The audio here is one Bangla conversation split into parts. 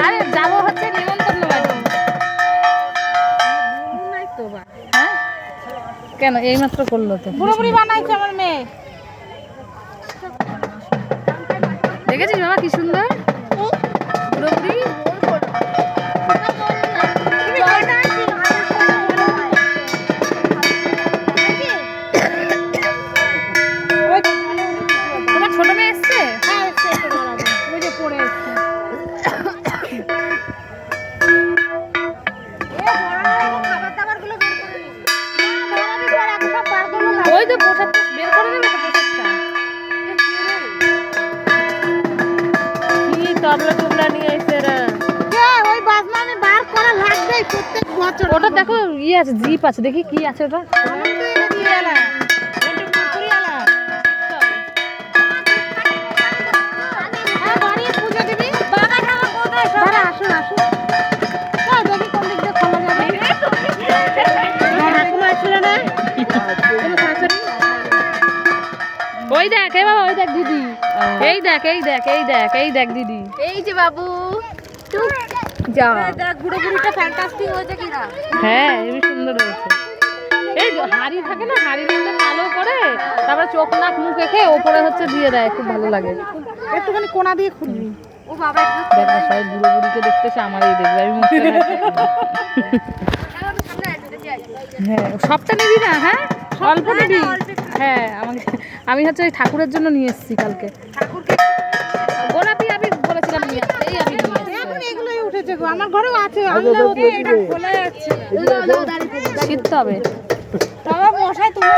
আরে যাবো হচ্ছে নিমন্ত্রণ বাড়ি। হ্যাঁ কেন এইমাত্র করলো তো পুরোপুরি বানাইছে আমার মেয়ে। দেখেছিস বাবা কি সুন্দর পুরোপুরি। তোমার ছোট মেয়ে এসছে? ওই তো পোশাক বের করে দেবে তো পোশাকটা। কি তবলা টুবলা নিয়ে এসে রে? ওই বাজনা আমি বার করা লাগবে প্রত্যেক বছর। ওটা দেখো ইয়ে আছে জিপ আছে, দেখি কি আছে ওটা। ওই দেখ এই বাবা, ওই দেখ দিদি, এই দেখ এই দেখ এই দেখ এই দেখ দিদি, এই যে বাবু যা দেখ গুড়ো গুড়িটা ফ্যান্টাস্টিক হয়েছে কিনা। হ্যাঁ হেবি সুন্দর হয়েছে। এই যে হাড়ি থাকে না, হাড়ির মধ্যে কালো করে তারপরে চোখ নাক মুখ রেখে ওপরে হচ্ছে দিয়ে দেয়, খুব ভালো লাগে। একটুখানি কোনা দিয়ে খুলবি। ও বাবা দেখ না সবাই বুড়ো বুড়িকে দেখতেছে, আমারই দেখবে, আমি মুখটা হ্যাঁ সবটা নিবি না? হ্যাঁ অল্প নিবি। হ্যাঁ আমাকে আমি হচ্ছে ওই ঠাকুরের জন্য নিয়ে এসেছি কালকে। গোলাপি আমি বলেছিলাম নিয়ে আসতে, এই আমি নিয়ে এসেছি। এখন এগুলোই উঠেছে গো, আমার ঘরেও আছে। আনলে তো এটা খোলা যাচ্ছে। শীত হবে বাবা মশাই তুলে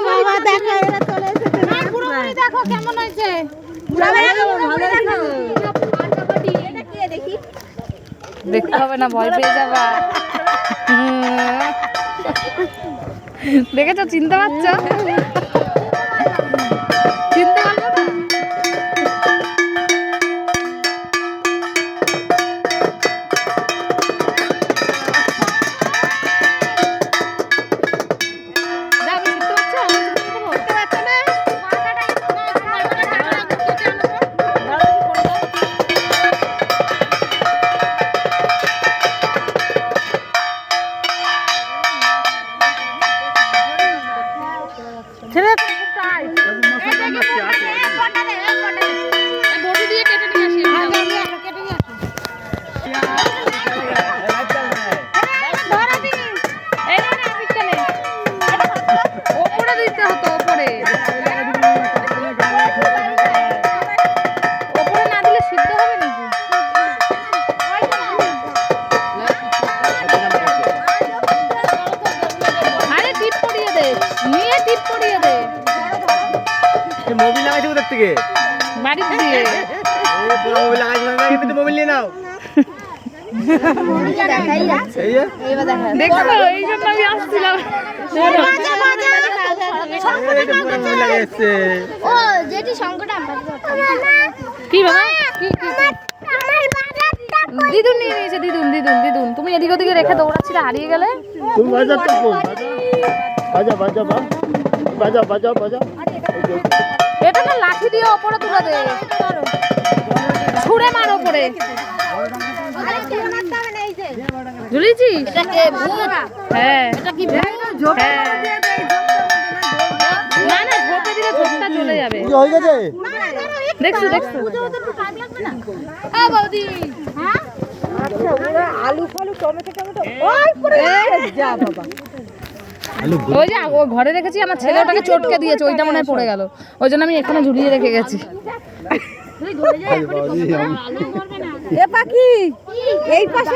বাবা দেখো এরা চলে এসেছে। না পুরো দেখো কেমন হয়েছে। দেখতে হবে না, ভয় পেয়ে যাবা। দেখেছো চিনতে পারছো? চিনতে পারছো না? মোবিল লাগাইছো কোথা থেকে? বাড়ি দিয়ে পুরো মোবিল লাগাইছো না, কিন্তু মোবিল নিয়ে নাও। দেখো এই জন্য আমি আসছিলাম। মোবিল লাগাইছে ও যেটি সংকটে আমরা কি বাবা কি কি দিদুন নিয়ে নিয়েছে, দিদুন দিদুন দিদুন। তুমি এদিক ওদিকে রেখে দৌড়াচ্ছিলে, হারিয়ে গেলে। তুমি বাজা তো বাজা বাজা বাজা বাজা বাজা। এটা না লাঠি দিয়ে ওপরে তুলে দে, ছুঁড়ে মার ওপরে। ঝুলিয়েছি হ্যাঁ হ্যাঁ না না ঝোপে দিলে ঝোপটা চলে যাবে। হয়ে গেছে দেখছো দেখছো আলু ফালু টমেটো টমেটো ওই পড়ে যা বাবা। ওই যে ও ঘরে রেখেছি, আমার ছেলে ওটাকে চটকে দিয়েছে, ওইটা মনে হয় পড়ে গেল, ওই জন্য আমি এখানে ঝুলিয়ে রেখে গেছি। এ পাখি এই পাশে